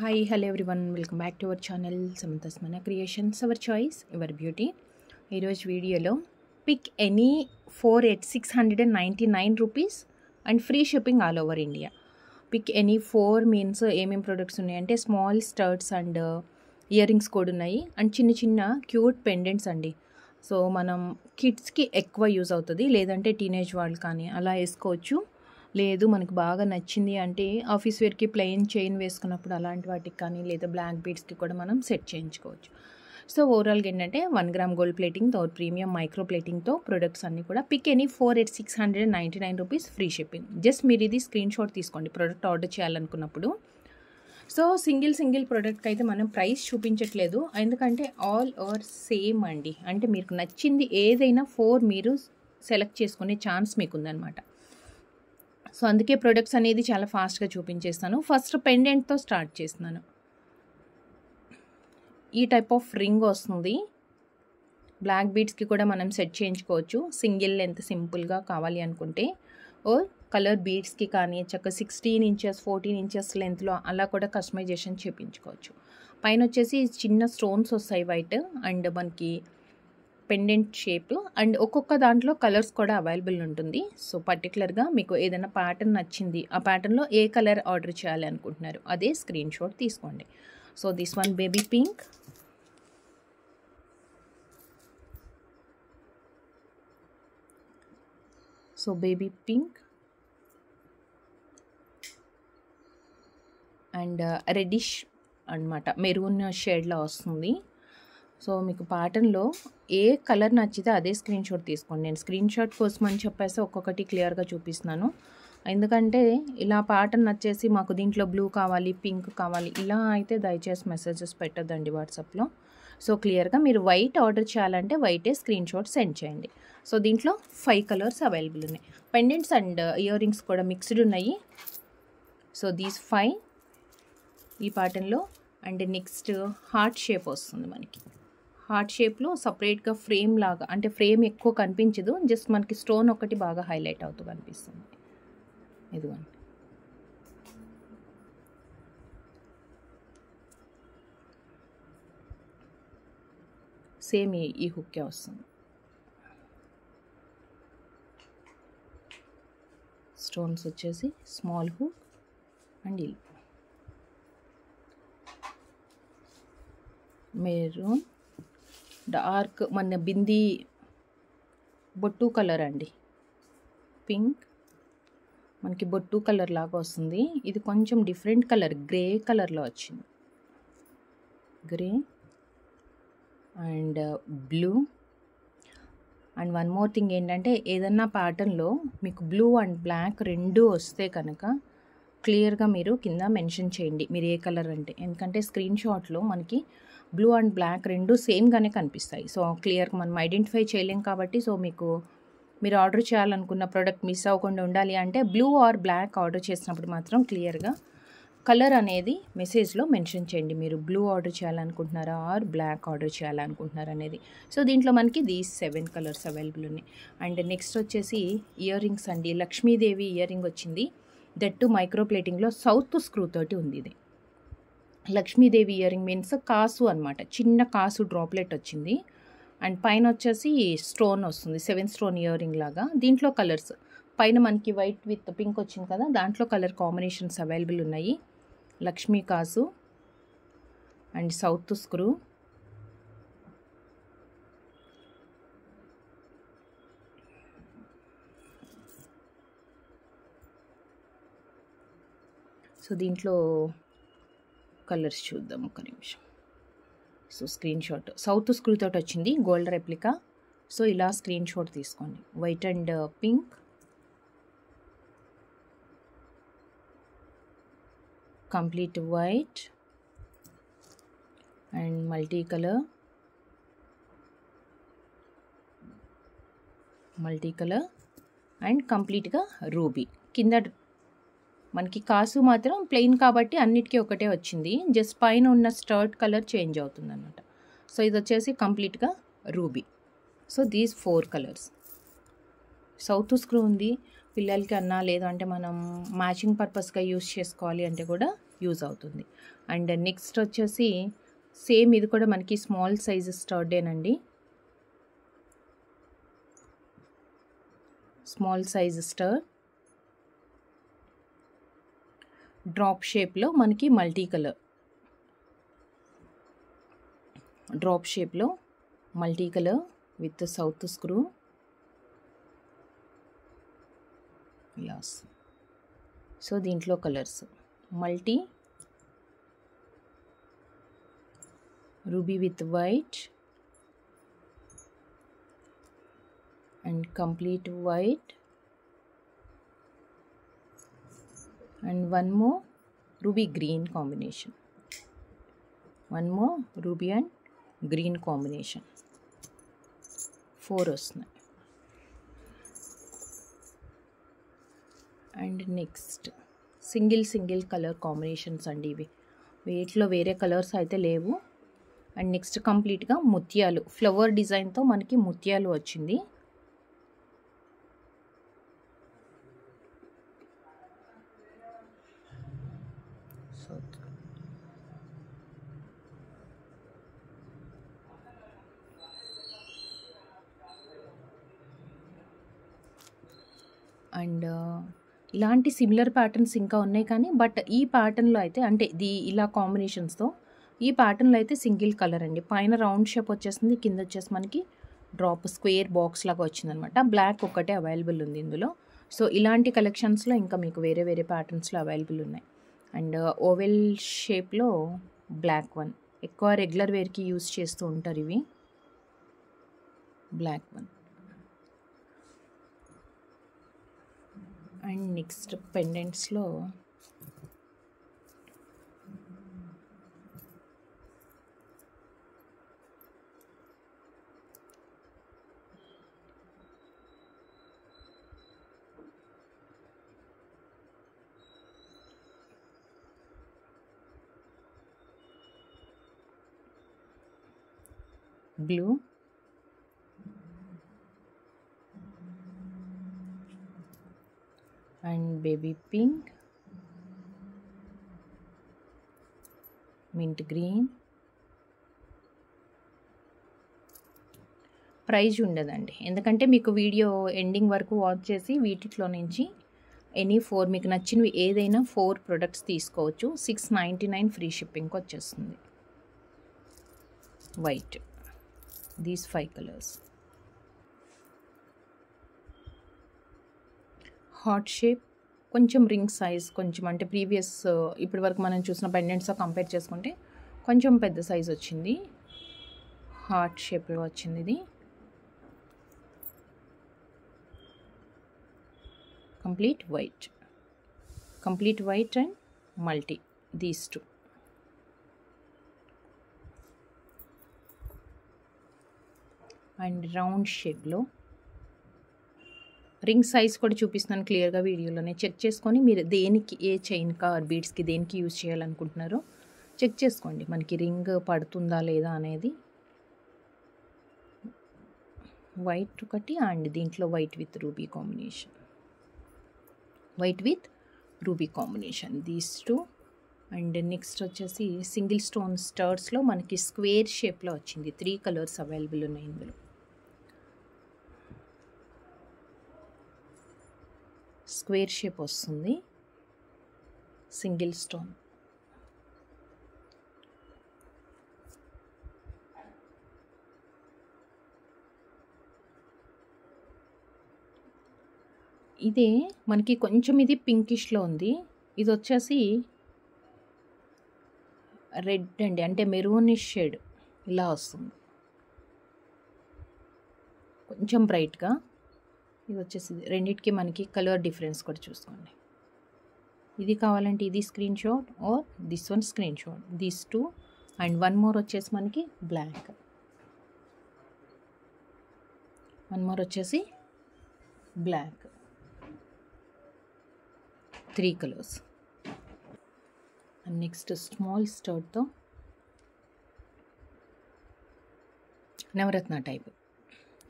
Hi, hello everyone. Welcome back to our channel Samantha's Mana Creations, our choice, your beauty. ఈరోజు వీడియోలో pick any 4 at 699 rupees and free shipping all over India. Pick any 4 means ఏమేమి products ఉన్నాయంటే small studs and ear rings కూడా ఉన్నాయి and చిన్న చిన్న cute pendants అండి. So మనం కిడ్స్కి ఎక్కువ యూజ్ అవుతుంది, లేదంటే టీనేజ్ వాళ్ళు కానీ అలా వేసుకోవచ్చు. లేదు మనకు బాగా నచ్చింది అంటే ఆఫీస్ వేర్కి ప్లెయిన్ చైన్ వేసుకున్నప్పుడు అలాంటి వాటికి కానీ లేదా బ్లాక్ బీడ్స్కి కూడా మనం సెట్ చేయించుకోవచ్చు. సో ఓవరాల్గా ఏంటంటే 1 గ్రామ్ గోల్డ్ ప్లేటింగ్తో ప్రీమియం మైక్రో ప్లేటింగ్తో ప్రొడక్ట్స్ అన్నీ కూడా pick any 4 at 699 rupees free shipping. Just మీరు ఇది స్క్రీన్ షాట్ తీసుకోండి ప్రోడక్ట్ ఆర్డర్ చేయాలనుకున్నప్పుడు. సో సింగిల్ ప్రోడక్ట్కి అయితే మనం ప్రైస్ చూపించట్లేదు, ఎందుకంటే ఆల్ ఓవర్ సేమ్ అండి. అంటే మీకు నచ్చింది ఏదైనా 4 మీరు సెలెక్ట్ చేసుకునే ఛాన్స్ మీకు ఉందన్నమాట. సో అందుకే ప్రొడక్ట్స్ అనేది చాలా ఫాస్ట్గా చూపించేస్తాను. ఫస్ట్ పెండెంట్తో స్టార్ట్ చేస్తున్నాను. ఈ టైప్ ఆఫ్ రింగ్ వస్తుంది. బ్లాక్ బీడ్స్కి కూడా మనం సెట్ చేయించుకోవచ్చు సింగిల్ లెంత్ సింపుల్గా కావాలి అనుకుంటే. ఓ కలర్ బీడ్స్కి కానీ చక్క 16 inches 14 inches లెంత్లో అలా కూడా కస్టమైజేషన్ చేయించుకోవచ్చు. పైన వచ్చేసి చిన్న స్టోన్స్ వస్తాయి వైట్ అండ్ మనకి పెండెంట్ షేప్ అండ్ ఒక్కొక్క దాంట్లో కలర్స్ కూడా అవైలబుల్ ఉంటుంది. సో పర్టికులర్గా మీకు ఏదైనా ప్యాటర్న్ నచ్చింది, ఆ ప్యాటర్న్లో ఏ కలర్ ఆర్డర్ చేయాలి అనుకుంటున్నారు అదే స్క్రీన్ షాట్ తీసుకోండి. So this one baby pink, so baby pink and reddish అన్నమాట, మెరూన్ షేడ్లో వస్తుంది. సో మీకు ప్యాటర్న్లో ఏ కలర్ నచ్చితే అదే స్క్రీన్ షాట్ తీసుకోండి. నేను స్క్రీన్ షాట్ కోసం అని చెప్పేసి ఒక్కొక్కటి క్లియర్గా చూపిస్తున్నాను, ఎందుకంటే ఇలా ప్యాటర్న్ నచ్చేసి మాకు దీంట్లో బ్లూ కావాలి పింక్ కావాలి ఇలా అయితే దయచేసి మెసేజెస్ పెట్టద్దండి వాట్సాప్లో. సో క్లియర్గా మీరు వైట్ ఆర్డర్ చేయాలంటే వైటే స్క్రీన్ షాట్ సెండ్ చేయండి. సో దీంట్లో 5 కలర్స్ అవైలబుల్ ఉన్నాయి. పెండెంట్స్ అండ్ ఇయర్ రింగ్స్ కూడా మిక్స్డ్ ఉన్నాయి. సో దీస్ 5 ఈ ప్యాటర్న్లో. అండ్ నెక్స్ట్ హార్ట్ షేప్ వస్తుంది మనకి. హార్ట్ షేప్లో సపరేట్గా ఫ్రేమ్ లాగా, అంటే ఫ్రేమ్ ఎక్కువ కనిపించదు, జస్ట్ మనకి స్టోన్ ఒకటి బాగా హైలైట్ అవుతూ కనిపిస్తుంది. ఇదిగోండి. సేమ్ ఈ హుక్కే వస్తుంది. స్టోన్స్ వచ్చేసి స్మాల్ హుక్ అండ్ ఇల్ మెరూన్ డార్క్ మన బిందీ బొట్టు కలర్ అండి. పింక్ మనకి బొట్టు కలర్ లాగా వస్తుంది. ఇది కొంచెం డిఫరెంట్ కలర్, గ్రే కలర్లో వచ్చింది. Grey and blue. And one more thing ఏంటంటే ఏదన్నా ప్యాటర్న్లో మీకు బ్లూ అండ్ బ్లాక్ రెండు వస్తే కనుక క్లియర్గా మీరు కింద మెన్షన్ చేయండి మీరు ఏ కలర్ అంటే, ఎందుకంటే స్క్రీన్ షాట్లో మనకి బ్లూ అండ్ బ్లాక్ రెండు సేమ్గానే కనిపిస్తాయి. సో క్లియర్గా మనం ఐడెంటిఫై చేయలేం కాబట్టి, సో మీకు మీరు ఆర్డర్ చేయాలనుకున్న ప్రోడక్ట్ మిస్ అవ్వకుండా ఉండాలి అంటే బ్లూ ఆర్ బ్లాక్ ఆర్డర్ చేసినప్పుడు మాత్రం క్లియర్గా కలర్ అనేది మెసేజ్లో మెన్షన్ చేయండి, మీరు బ్లూ ఆర్డర్ చేయాలనుకుంటున్నారా ఆర్ బ్లాక్ ఆర్డర్ చేయాలనుకుంటున్నారా అనేది. సో దీంట్లో మనకి దీస్ 7 కలర్స్ అవైలబుల్ ఉన్నాయి. అండ్ నెక్స్ట్ వచ్చేసి ఇయర్ రింగ్స్ అండి. లక్ష్మీదేవి ఇయర్ రింగ్ వచ్చింది, దట్ టు మైక్రో ప్లేటింగ్లో సౌత్ స్క్రూ తోటి ఉంది. ఇది లక్ష్మీదేవి ఇయర్ రింగ్ మీన్స్ కాసు అనమాట, చిన్న కాసు డ్రాప్లెట్ వచ్చింది. అండ్ పైన వచ్చేసి స్టోన్ వస్తుంది, 7 స్టోన్ ఇయర్ రింగ్ లాగా. దీంట్లో కలర్స్ పైన మనకి వైట్ విత్ పింక్ వచ్చింది కదా, దాంట్లో కలర్ కాంబినేషన్స్ అవైలబుల్ ఉన్నాయి. లక్ష్మీ కాసు అండ్ సౌత్ స్క్రూ. సో దీంట్లో కలర్స్ చూద్దాం ఒక నిమిషం. So screen shot south screw తోటి వచ్చింది, గోల్డ్ రెప్లికా. సో ఇలా స్క్రీన్ షాట్ తీసుకోండి. White and pink, complete white and multi colour and కంప్లీట్గా రూబీ. కింద మనకి కాసు మాత్రం ప్లెయిన్ కాబట్టి అన్నిటికీ ఒకటే వచ్చింది, జస్ట్ పైన ఉన్న స్టర్ట్ కలర్ చేంజ్ అవుతుంది అన్నమాట. సో ఇది వచ్చేసి కంప్లీట్గా ruby. So these 4 colours. South screw ఉంది, పిల్లలకి అన్నా లేదంటే మనం మ్యాచింగ్ పర్పస్గా యూస్ చేసుకోవాలి అంటే కూడా యూజ్ అవుతుంది. అండ్ నెక్స్ట్ వచ్చేసి సేమ్ ఇది కూడా మనకి స్మాల్ సైజ్ స్టర్డేనండి. స్మాల్ సైజ్ స్టర్ డ్రాప్ షేప్లో మనకి మల్టీ కలర్, డ్రాప్ షేప్లో multi colour with south screw. Yes, so దీంట్లో colours multi, ruby with white and complete white, and one more ruby green combination, one more ruby and green combination. 4 వస్తున్నాయి. And next single colour combinations అండి ఇవి, వీటిలో వేరే colours అయితే లేవు. And next కంప్లీట్గా ముత్యాలు ఫ్లవర్ డిజైన్తో మనకి ముత్యాలు వచ్చింది. అండ్ ఇలాంటి సిమిలర్ ప్యాటర్న్స్ ఇంకా ఉన్నాయి కానీ బట్ ఈ ప్యాటర్న్లో అయితే అంటే ఇలా కాంబినేషన్స్తో ఈ ప్యాటర్న్లో అయితే సింగిల్ కలర్ అండి. పైన రౌండ్ షేప్ వచ్చేసింది, కింద వచ్చేసి మనకి డ్రాప్ స్క్వేర్ బాక్స్ లాగా వచ్చిందనమాట. బ్లాక్ ఒకటే అవైలబుల్ ఉంది ఇందులో. సో ఇలాంటి కలెక్షన్స్లో ఇంకా మీకు వేరే ప్యాటర్న్స్లో అవైలబుల్ ఉన్నాయి. అండ్ ఓవెల్ షేప్లో బ్లాక్ వన్ ఎక్కువ రెగ్యులర్ వేర్కి యూస్ చేస్తూ ఉంటారు ఇవి. Black one. అండ్ నెక్స్ట్ పెండెంట్స్లో blue, and baby pink, mint green. Price ఉండదండి, ఎందుకంటే మీకు వీడియో ఎండింగ్ వరకు వాచ్ చేసి వీటిలో నుంచి ఎనీ 4 మీకు నచ్చినవి ఏదైనా 4 ప్రొడక్ట్స్ తీసుకోవచ్చు. 699 ఫ్రీ షిప్పింగ్కి వచ్చేస్తుంది. White, these 5 colours. Heart shape, కొంచెం రింగ్ సైజ్, కొంచెం అంటే ప్రీవియస్ ఇప్పటి వరకు మనం చూసిన పెండెంట్స్తో కంపేర్ చేసుకుంటే కొంచెం పెద్ద సైజ్ వచ్చింది. హార్ట్ షేప్లో వచ్చింది ఇది. Complete white and multi, these 2. And round షేప్లో రింగ్ సైజ్ కూడా చూపిస్తున్నాను క్లియర్గా వీడియోలోనే. చెక్ చేసుకొని మీరు దేనికి ఏ చైన్కా బీడ్స్కి దేనికి యూజ్ చేయాలనుకుంటున్నారో చెక్ చేసుకోండి, మనకి రింగ్ పడుతుందా లేదా అనేది. వైట్ ఒకటి అండ్ దీంట్లో white with ruby combination, these 2. And next వచ్చేసి సింగిల్ స్టోన్ స్టర్స్లో మనకి స్క్వేర్ షేప్లో వచ్చింది. 3 కలర్స్ అవైలబుల్ ఉన్నాయి ఇందులో. స్క్వేర్ షేప్ వస్తుంది, సింగిల్ స్టోన్. ఇదే మనకి కొంచెం ఇది పింకిష్లో ఉంది, ఇది వచ్చేసి రెడ్ అండి, అంటే మెరూనిష్ షేడ్ ఇలా వస్తుంది కొంచెం బ్రైట్గా. ఇది వచ్చేసి రెండిటికి మనకి కలర్ డిఫరెన్స్ కూడా చూసుకోండి. ఇది కావాలంటే ఇది screen shot or this one screen shot, these 2. And one more వచ్చేసి మనకి బ్లాక్, వన్ మోర్ వచ్చేసి black. 3 colours. And next small స్టర్ట్తో నవరత్న టైప్,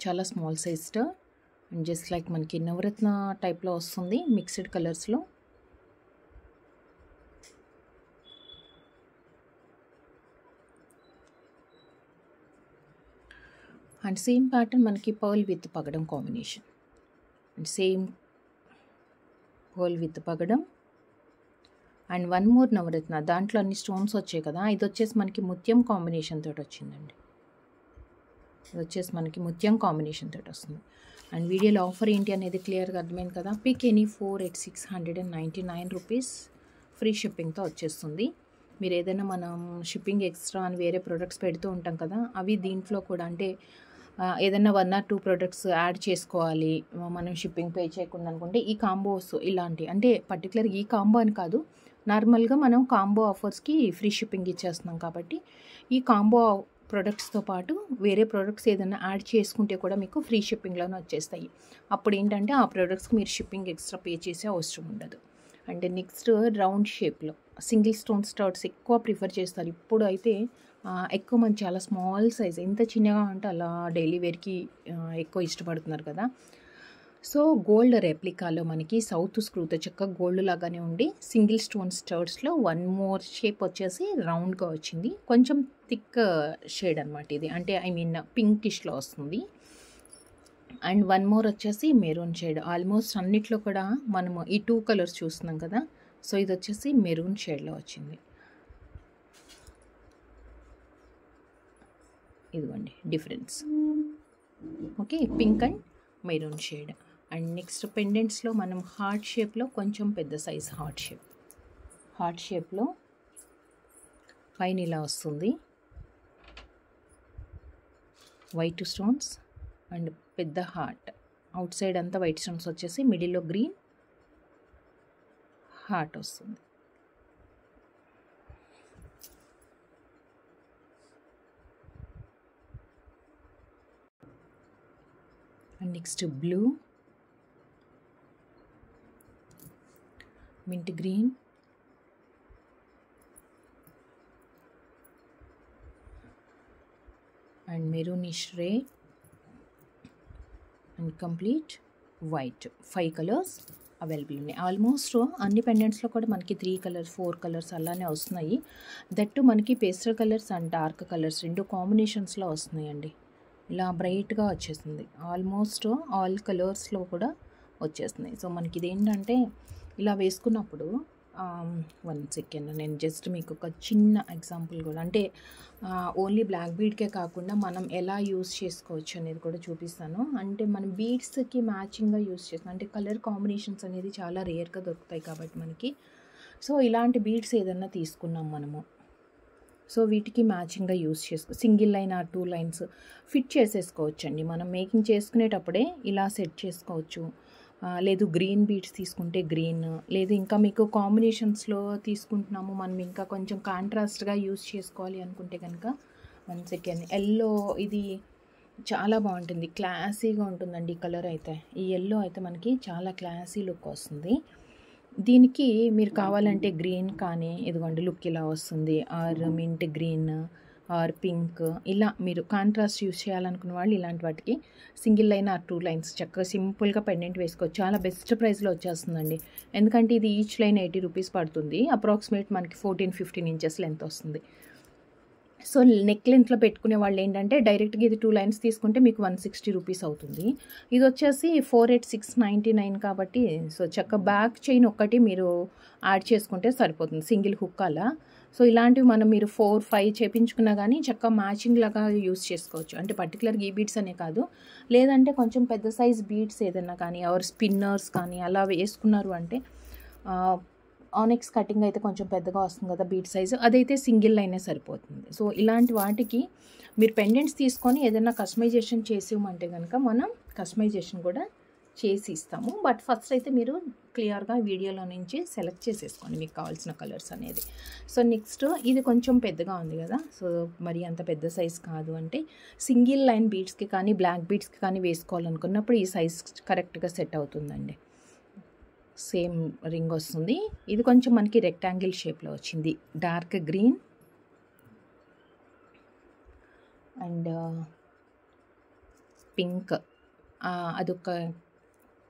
చాలా small size stud and just like మనకి నవరత్న టైప్లో వస్తుంది మిక్స్డ్ కలర్స్లో. అండ్ సేమ్ ప్యాటర్న్ మనకి పర్ల్ విత్ పగడం combination, and same pearl with పగడం. అండ్ వన్ మోర్ నవరత్న, దాంట్లో అన్ని స్టోన్స్ వచ్చాయి కదా, ఇది వచ్చేసి మనకి ముత్యం కాంబినేషన్ తోటి వచ్చిందండి. ఇది వచ్చేసి మనకి ముత్యం కాంబినేషన్ తోటి వస్తుంది. అండ్ వీడియోలో ఆఫర్ ఏంటి అనేది క్లియర్గా అర్థమైంది కదా. Pick any 4 at 699 rupees free షిప్పింగ్తో వచ్చేస్తుంది. మీరు ఏదైనా మనం షిప్పింగ్ ఎక్స్ట్రా అని వేరే ప్రొడక్ట్స్ పెడుతూ ఉంటాం కదా, అవి దీంట్లో కూడా అంటే ఏదైనా 1 or 2 ప్రొడక్ట్స్ యాడ్ చేసుకోవాలి మనం షిప్పింగ్ పే చేయకుండా అనుకుంటే ఈ కాంబోస్ ఇలాంటి, అంటే పర్టికులర్గా ఈ కాంబో అని కాదు, నార్మల్గా మనం కాంబో ఆఫర్స్కి ఫ్రీ షిప్పింగ్ ఇచ్చేస్తున్నాం కాబట్టి ఈ కాంబో ప్రొడక్ట్స్తో పాటు వేరే ప్రొడక్ట్స్ ఏదైనా యాడ్ చేసుకుంటే కూడా మీకు ఫ్రీ షిప్పింగ్లోనే వచ్చేస్తాయి. అప్పుడు ఏంటంటే ఆ ప్రొడక్ట్స్కి మీరు షిప్పింగ్ ఎక్స్ట్రా పే చేసే అవసరం ఉండదు. అండ్ నెక్స్ట్ రౌండ్ షేప్లో సింగిల్ స్టోన్ స్టర్ట్స్ ఎక్కువ ప్రిఫర్ చేస్తారు. ఇప్పుడు అయితే ఎక్కువ మంది చాలా స్మాల్ సైజ్, ఎంత చిన్నగా అంటే అలా డైలీ వేర్కి ఎక్కువ ఇష్టపడుతున్నారు కదా. సో గోల్డ్ రెప్లికాలో మనకి సౌత్ స్క్రూతో చక్కగా గోల్డ్ లాగానే ఉండి సింగిల్ స్టోన్ స్టర్ట్స్లో వన్ మోర్ షేప్ వచ్చేసి రౌండ్గా వచ్చింది. కొంచెం థిక్ షేడ్ అనమాట ఇది, అంటే ఐ మీన్ పింకిష్లో వస్తుంది. అండ్ వన్ మోర్ వచ్చేసి మెరూన్ షేడ్. ఆల్మోస్ట్ అన్నిట్లో కూడా మనము ఈ 2 కలర్స్ చూస్తున్నాం కదా, సో ఇది వచ్చేసి మెరూన్ షేడ్లో వచ్చింది. ఇదిగోండి difference. Okay, pink and maroon shade. And next పెండెంట్స్లో మనం హార్ట్ షేప్లో కొంచెం పెద్ద సైజ్ హార్ట్ షేప్లో పైన ఇలా వస్తుంది, వైట్ స్టోన్స్ అండ్ పెద్ద హార్ట్. అవుట్ సైడ్ అంతా వైట్ స్టోన్స్ వచ్చేసి మిడిల్లో గ్రీన్ హార్ట్ వస్తుంది. And next blue, mint green, and maroonish red and complete white. 5 colours available ఉన్నాయి. ఆల్మోస్ట్ అన్ని పెండెంట్స్లో కూడా మనకి 3 కలర్స్ 4 కలర్స్ అలానే వస్తున్నాయి. దట్టు మనకి pastel colours and dark colours 2 కాంబినేషన్స్లో వస్తున్నాయండి. ఇలా బ్రైట్గా వచ్చేసింది, ఆల్మోస్ట్ ఆల్ కలర్స్లో కూడా వచ్చేస్తున్నాయి. సో మనకి ఇదేంటంటే ఇలా వేసుకున్నప్పుడు 1 సెకండ్ నేను జస్ట్ మీకు ఒక చిన్న ఎగ్జాంపుల్ కూడా, అంటే ఓన్లీ బ్లాక్ బీడ్కే కాకుండా మనం ఎలా యూస్ చేసుకోవచ్చు అనేది కూడా చూపిస్తాను. అంటే మనం బీడ్స్కి మ్యాచింగ్గా యూస్ చేస్తాం, అంటే కలర్ కాంబినేషన్స్ అనేది చాలా రేర్గా దొరుకుతాయి కాబట్టి మనకి. సో ఇలాంటి బీడ్స్ ఏదన్నా తీసుకున్నాం మనము, సో వీటికి మ్యాచింగ్గా use single line or 2 lines fit చేసేసుకోవచ్చండి. మనం మేకింగ్ చేసుకునేటప్పుడే ఇలా సెట్ చేసుకోవచ్చు. లేదు గ్రీన్ బీడ్స్ తీసుకుంటే గ్రీన్, లేదు ఇంకా మీకు కాంబినేషన్స్లో తీసుకుంటున్నాము మనం ఇంకా కొంచెం కాంట్రాస్ట్గా యూస్ చేసుకోవాలి అనుకుంటే కనుక 1 సెకండ్ ఎల్లో, ఇది చాలా బాగుంటుంది, క్లాసీగా ఉంటుందండి ఈ కలర్ అయితే. ఈ ఎల్లో అయితే మనకి చాలా క్లాసీ లుక్ వస్తుంది. దీనికి మీరు కావాలంటే గ్రీన్ కానీ ఇదిగోండి లుక్ ఇలా వస్తుంది, or mint green or pink, ఇలా మీరు కాంట్రాస్ట్ యూస్ చేయాలనుకున్న వాళ్ళు ఇలాంటి వాటికి సింగిల్ లైన్ ఆర్ 2 లైన్స్ చక్కగా సింపుల్గా పెండెంట్ వేసుకోవచ్చు. చాలా బెస్ట్ ప్రైస్లో వచ్చేస్తుందండి, ఎందుకంటే ఇది ఈచ్ లైన్ 80 రూపీస్ పడుతుంది. అప్రాక్సిమేట్ మనకి 14-15 ఇంచెస్ లెంత్ వస్తుంది. సో నెక్ లెంత్లో పెట్టుకునే వాళ్ళు ఏంటంటే డైరెక్ట్గా ఇది 2 లైన్స్ తీసుకుంటే మీకు 160 రూపీస్ అవుతుంది. ఇది వచ్చేసి 4 at 699 కాబట్టి సో చక్క బ్యాక్ చైన్ ఒక్కటి మీరు యాడ్ చేసుకుంటే సరిపోతుంది, సింగిల్ హుక్ అలా. సో ఇలాంటివి మనం మీరు 4-5 చేపించుకున్నా కానీ చక్క మ్యాచింగ్ లాగా యూస్ చేసుకోవచ్చు. అంటే పర్టికులర్గా ఈ బీడ్స్ అనే కాదు, లేదంటే కొంచెం పెద్ద సైజ్ బీడ్స్ ఏదైనా కానీ ఆర్ స్పిన్నర్స్ కానీ అలా వేసుకున్నారు అంటే ఆనెక్స్ కటింగ్ అయితే కొంచెం పెద్దగా వస్తుంది కదా బీడ్ సైజు, అదైతే సింగిల్ లైనే సరిపోతుంది. సో ఇలాంటి వాటికి మీరు పెండెంట్స్ తీసుకొని ఏదైనా కస్టమైజేషన్ చేసివ్వమంటే కనుక మనం కస్టమైజేషన్ కూడా చేసి ఇస్తాము. బట్ ఫస్ట్ అయితే మీరు క్లియర్గా వీడియోలో నుంచి సెలెక్ట్ చేసేసుకోండి మీకు కావాల్సిన కలర్స్ అనేది. సో నెక్స్ట్ ఇది కొంచెం పెద్దగా ఉంది కదా, సో మరి అంత పెద్ద సైజ్ కాదు అంటే సింగిల్ లైన్ బీడ్స్కి కానీ బ్లాక్ బీడ్స్కి కానీ వేసుకోవాలనుకున్నప్పుడు ఈ సైజ్ కరెక్ట్గా సెట్ అవుతుందండి. సేమ్ రింగ్ వస్తుంది. ఇది కొంచెం మనకి రెక్టాంగిల్ షేప్లో వచ్చింది, డార్క్ గ్రీన్ అండ్ పింక్, అదొక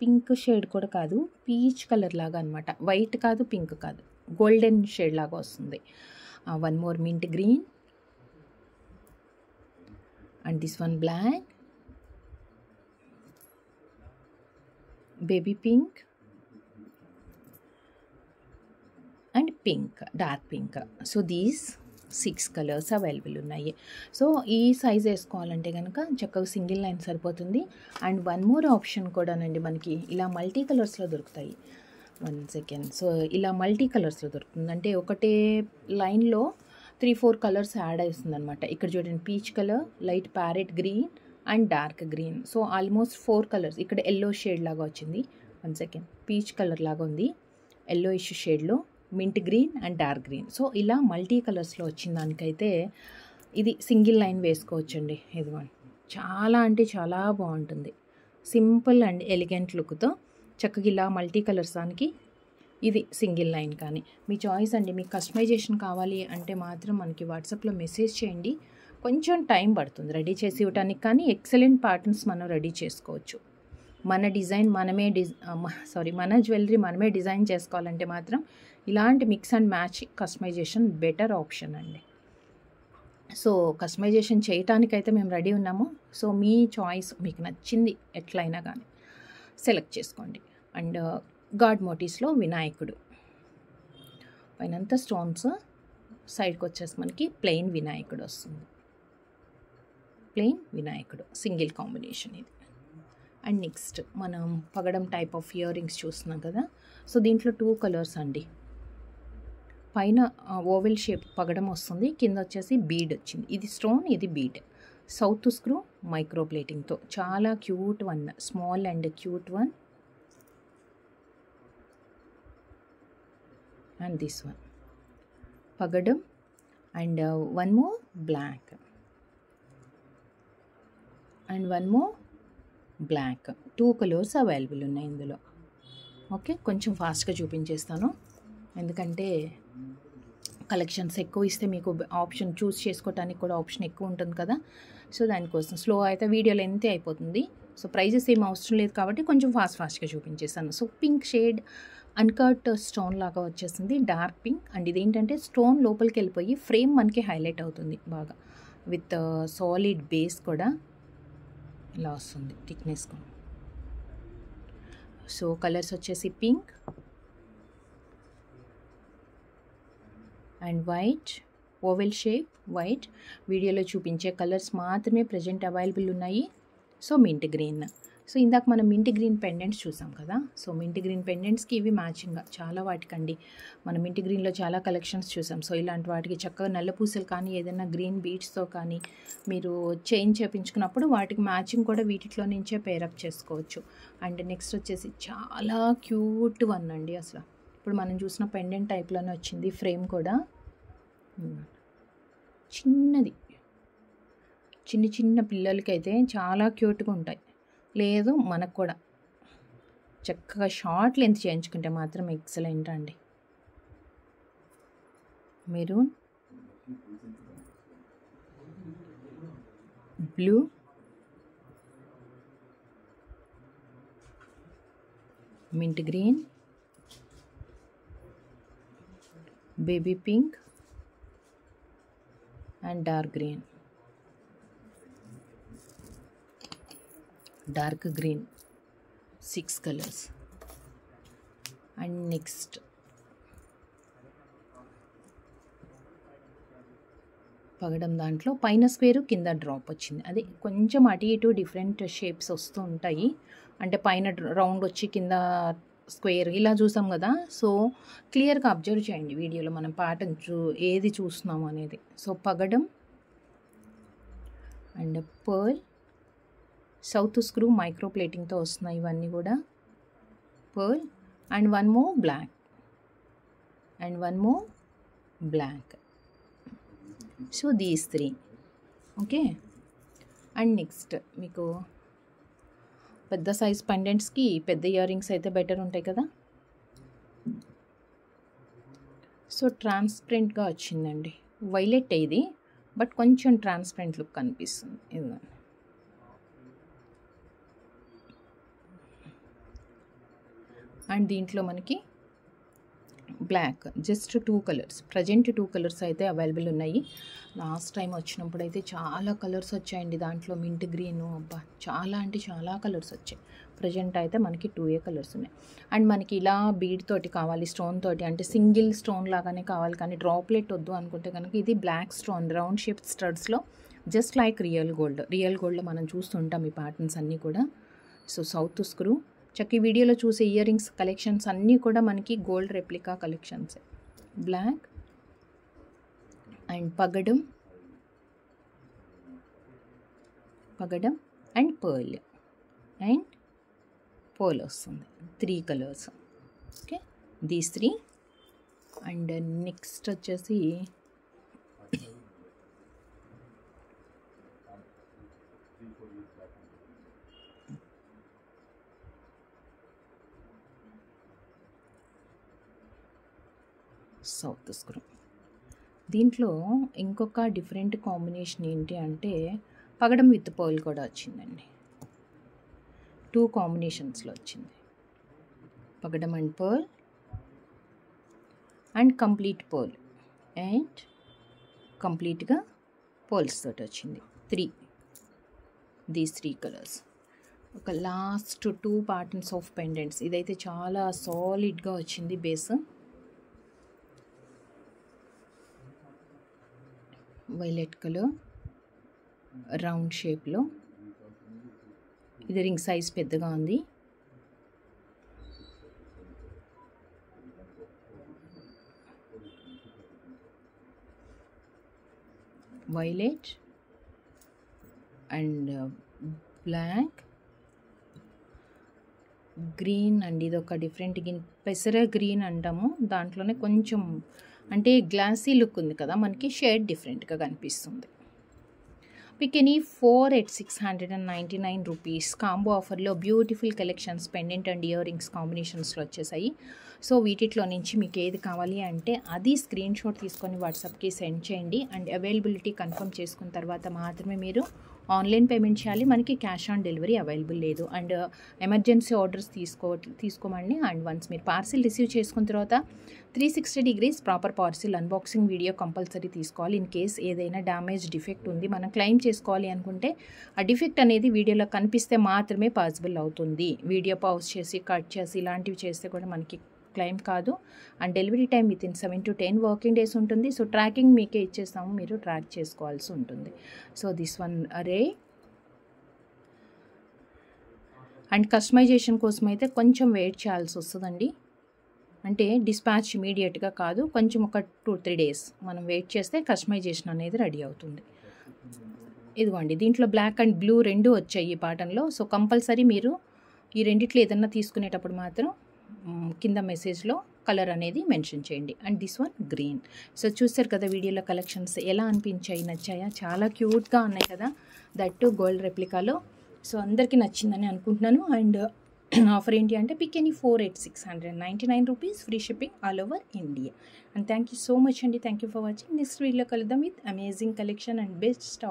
పింక్ షేడ్ కూడా కాదు, పీచ్ కలర్ లాగా అనమాట, వైట్ కాదు పింక్ కాదు, గోల్డెన్ షేడ్ లాగా వస్తుంది. 1 more mint green and this one black baby pink and pink, dark pink. So these 6 colours available ఉన్నాయి. సో ఈ సైజ్ వేసుకోవాలంటే కనుక చక్కగా సింగిల్ లైన్ సరిపోతుంది. అండ్ వన్ మోర్ ఆప్షన్ కూడానండి, మనకి ఇలా మల్టీ కలర్స్లో దొరుకుతాయి. 1 సెకండ్. సో ఇలా మల్టీ కలర్స్లో దొరుకుతుంది, అంటే ఒకటే లైన్లో 3-4 కలర్స్ యాడ్ అవుతుంది అనమాట. ఇక్కడ చూడండి, peach colour, light parrot green and dark green. So almost 4 colours. ఇక్కడ ఎల్లో షేడ్ లాగా వచ్చింది. 1 సెకండ్. పీచ్ కలర్ లాగా ఉంది, ఎల్లో ఇష్యూ షేడ్లో, mint green and dark green. So ఇలా మల్టీ కలర్స్లో వచ్చిన దానికైతే ఇది సింగిల్ లైన్ వేసుకోవచ్చండి. ఇదిగోండి, చాలా అంటే చాలా బాగుంటుంది. సింపుల్ అండ్ ఎలిగెంట్ లుక్తో చక్కగా ఇలా మల్టీ కలర్స్ దానికి ఇది సింగిల్ లైన్. కానీ మీ చాయిస్ అండి. మీకు కస్టమైజేషన్ కావాలి అంటే మాత్రం మనకి వాట్సాప్లో మెసేజ్ చేయండి. కొంచెం టైం పడుతుంది రెడీ చేసి ఇవ్వడానికి, కానీ ఎక్సలెంట్ ప్యాటర్న్స్ మనం రెడీ చేసుకోవచ్చు. మన డిజైన్ మనమే మన జ్యువెలరీ మనమే డిజైన్ చేసుకోవాలంటే మాత్రం ఇలాంటి mix and match customization better option అండి. సో కస్టమైజేషన్ చేయటానికైతే మేము రెడీ ఉన్నాము. సో మీ చాయిస్, మీకు నచ్చింది ఎట్లయినా కానీ సెలెక్ట్ చేసుకోండి. అండ్ గాడ్ మోటివ్స్లో వినాయకుడు, పైనంతా స్టోన్స్, సైడ్కి వచ్చేసి మనకి ప్లెయిన్ వినాయకుడు వస్తుంది. ప్లెయిన్ వినాయకుడు సింగిల్ కాంబినేషన్ ఇది. అండ్ నెక్స్ట్ మనం పగడం టైప్ ఆఫ్ ఇయర్ రింగ్స్ చూస్తున్నాం కదా. సో దీంట్లో 2 కలర్స్ అండి. పైన ఓవెల్ షేప్ పగడం వస్తుంది, కింద వచ్చేసి బీడ్ వచ్చింది. ఇది స్టోన్, ఇది బీడ్. సౌత్ స్క్రూ మైక్రో ప్లేటింగ్తో చాలా cute one, small and cute one. And this one పగడం and one more black and one more black. 2 colours available ఉన్నాయి ఇందులో. ఓకే, కొంచెం ఫాస్ట్గా చూపించేస్తాను, ఎందుకంటే కలెక్షన్స్ ఎక్కువ ఇస్తే మీకు ఆప్షన్ చూస్ చేసుకోవడానికి కూడా ఆప్షన్ ఎక్కువ ఉంటుంది కదా. సో దానికోసం స్లో అయితే వీడియో లెంత్ అయిపోతుంది. సో ప్రైజెస్ ఏం అవసరం లేదు కాబట్టి కొంచెం ఫాస్ట్గా చూపించేస్తాను. So pink shade uncut stone లాగా వచ్చేసింది, డార్క్ పింక్. అండ్ ఇదేంటంటే స్టోన్ లోపలికి వెళ్ళిపోయి ఫ్రేమ్ మనకి హైలైట్ అవుతుంది బాగా, విత్ సాలిడ్ బేస్ కూడా ఇలా వస్తుంది థిక్నెస్ కూడా. సో కలర్స్ వచ్చేసి pink and white, oval shape white. వీడియోలో చూపించే కలర్స్ మాత్రమే ప్రజెంట్ అవైలబుల్ ఉన్నాయి. So mint green. సో ఇందాక మనం మింట్ గ్రీన్ పెండెంట్స్ చూసాం కదా. సో మింట్ గ్రీన్ పెండెంట్స్కి ఇవి మ్యాచింగ్గా చాలా వాటికండి మనం మింట్ గ్రీన్లో చాలా కలెక్షన్స్ చూసాం. సో ఇలాంటి వాటికి చక్కగా నల్ల పూసలు కానీ ఏదైనా గ్రీన్ బీడ్స్తో కానీ మీరు చైన్ చేయించుకున్నప్పుడు వాటికి మ్యాచింగ్ కూడా వీటిలో నుంచే పేరప్ చేసుకోవచ్చు. అండ్ నెక్స్ట్ వచ్చేసి చాలా క్యూట్ వన్ అండి. అసలు ఇప్పుడు మనం చూసిన పెండెంట్ టైప్లోనే వచ్చింది, ఫ్రేమ్ కూడా చిన్నది. చిన్న పిల్లలకైతే చాలా క్యూట్గా ఉంటాయి. లేదు మనకు కూడా చక్కగా షార్ట్ లెంత్ చేయించుకుంటే మాత్రం ఎక్సలెంట్ అండి. Maroon, blue, mint green, baby pink and dark green, dark green. 6 colours. And next పగడం దాంట్లో పైన స్క్వేరు కింద డ్రాప్ వచ్చింది. అది కొంచెం అటు ఇటు డిఫరెంట్ షేప్స్ వస్తూ ఉంటాయి, అంటే పైన రౌండ్ వచ్చి కింద స్క్వేర్ ఇలా చూసాం కదా. సో క్లియర్గా అబ్జర్వ్ చేయండి వీడియోలో మనం ప్యాటర్న్ ఏది చూస్తున్నాము అనేది. సో పగడం and pearl, south screw micro ప్లేటింగ్తో వస్తున్నాయి ఇవన్నీ కూడా. Pearl and one more black and one more black. So these 3. Okay. And next మీకు పెద్ద సైజ్ పెండెంట్స్కి పెద్ద ఇయర్ రింగ్స్ అయితే బెటర్ ఉంటాయి కదా. సో ట్రాన్స్పరెంట్గా వచ్చిందండి, వైలెట్ ఇది, బట్ కొంచెం ట్రాన్స్పరెంట్ లుక్ కనిపిస్తుంది. ఇదిగోండి. అండ్ దీంట్లో మనకి black, just 2 colours. Present 2 colours అయితే అవైలబుల్ ఉన్నాయి. లాస్ట్ టైం వచ్చినప్పుడు అయితే చాలా కలర్స్ వచ్చాయండి దాంట్లో. మింట్ గ్రీను, అబ్బా చాలా అంటే చాలా కలర్స్ వచ్చాయి. ప్రజెంట్ అయితే మనకి 2A కలర్స్ ఉన్నాయి. అండ్ మనకి ఇలా బీడ్ తోటి కావాలి, స్టోన్ తోటి అంటే సింగిల్ స్టోన్ లాగానే కావాలి కానీ డ్రాప్లెట్ వద్దు అనుకుంటే కనుక ఇది బ్లాక్ స్టోన్ రౌండ్ షేప్ స్టడ్స్లో జస్ట్ లైక్ రియల్ గోల్డ్లో మనం చూస్తుంటాం ఈ ప్యాటర్న్స్ అన్నీ కూడా. సో సౌత్ స్క్రూ చక్కీ వీడియోలో చూసే ఇయర్ రింగ్స్ కలెక్షన్స్ అన్నీ కూడా మనకి gold replica collections. Black and పగడం అండ్ పర్ల్ వస్తుంది. 3 colours. Okay, these 3. And next వచ్చేసి సౌత్ స్క్రూ. దీంట్లో ఇంకొక డిఫరెంట్ కాంబినేషన్ ఏంటి అంటే పగడం విత్ పర్ల్ కూడా వచ్చిందండి. 2 కాంబినేషన్స్లో వచ్చింది. పగడం and pearl and complete pearl and కంప్లీట్గా పర్ల్స్ తోటి వచ్చింది. 3 దీస్ 3 కలర్స్. ఒక లాస్ట్ 2 ప్యాటర్న్స్ ఆఫ్ పెండెంట్స్. ఇదైతే చాలా సాలిడ్గా వచ్చింది బేస్. వైలెట్ కలర్ రౌండ్ షేప్లో. ఇది రింగ్ సైజ్ పెద్దగా ఉంది. Violet and black, green and ఇది ఒక డిఫరెంట్ పెసర గ్రీన్ అంటాము. దాంట్లోనే కొంచెం అంటే గ్లాసీ లుక్ ఉంది కదా, మనకి షేడ్ డిఫరెంట్గా కనిపిస్తుంది. Pick any 4 at 699 rupees. Combo ఆఫర్లో beautiful collections pendant and year rings కాంబినేషన్స్లో వచ్చేసాయి. సో వీటిలో నుంచి మీకు ఏది కావాలి అంటే అది స్క్రీన్ షాట్ తీసుకొని వాట్సాప్కి సెండ్ చేయండి. అండ్ అవైలబిలిటీ కన్ఫర్మ్ చేసుకున్న తర్వాత మాత్రమే మీరు ఆన్లైన్ పేమెంట్ చేయాలి. మనకి క్యాష్ ఆన్ డెలివరీ అవైలబుల్ లేదు. అండ్ ఎమర్జెన్సీ ఆర్డర్స్ తీసుకోమండి. అండ్ వన్స్ మీరు పార్సిల్ రిసీవ్ చేసుకున్న తర్వాత 360 degrees proper parcel unboxing video compulsory తీసుకోవాలి. ఇన్ కేస్ ఏదైనా డ్యామేజ్ డిఫెక్ట్ ఉంది మనం క్లెయిమ్ చేసుకోవాలి అనుకుంటే ఆ డిఫెక్ట్ అనేది వీడియోలో కనిపిస్తే మాత్రమే పాసిబుల్ అవుతుంది. వీడియో పాజ్ చేసి కట్ చేసి ఇలాంటివి చేస్తే కూడా మనకి క్లెయిమ్ కాదు. And delivery time within 7 to 10 working days ఉంటుంది. సో ట్రాకింగ్ మీకే ఇచ్చేస్తాము, మీరు ట్రాక్ చేసుకోవాల్సి ఉంటుంది. సో దిస్ వన్ అరే. అండ్ కస్టమైజేషన్ కోసం అయితే కొంచెం వెయిట్ చేయాల్సి వస్తుందండి. అంటే డిస్పాచ్ ఇమీడియట్గా కాదు, కొంచెం ఒక 2-3 days మనం వెయిట్ చేస్తే కస్టమైజేషన్ అనేది రెడీ అవుతుంది. ఇదిగోండి, దీంట్లో బ్లాక్ అండ్ బ్లూ 2 వచ్చాయి ఈ ప్యాటర్న్లో. సో కంపల్సరీ మీరు ఈ రెండిట్లో ఏదన్నా తీసుకునేటప్పుడు మాత్రం కింద మెసేజ్లో కలర్ అనేది మెన్షన్ చేయండి. And this one green. So చూస్తారు కదా వీడియోలో కలెక్షన్స్ ఎలా అనిపించాయి, నచ్చాయా? చాలా క్యూట్గా ఉన్నాయి కదా, దట్టు గోల్డ్ రెప్లికాలో. సో అందరికీ నచ్చిందని అనుకుంటున్నాను. అండ్ ఆఫర్ ఏంటి అంటే pick any 4 at 699 rupees, free shipping all over India. And thank you so much అండి. Thank you for watching. Next వీడియోలో కలుద్దాం with amazing collection and best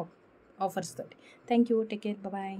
offers తోటి. Thank you. Take care. Bye.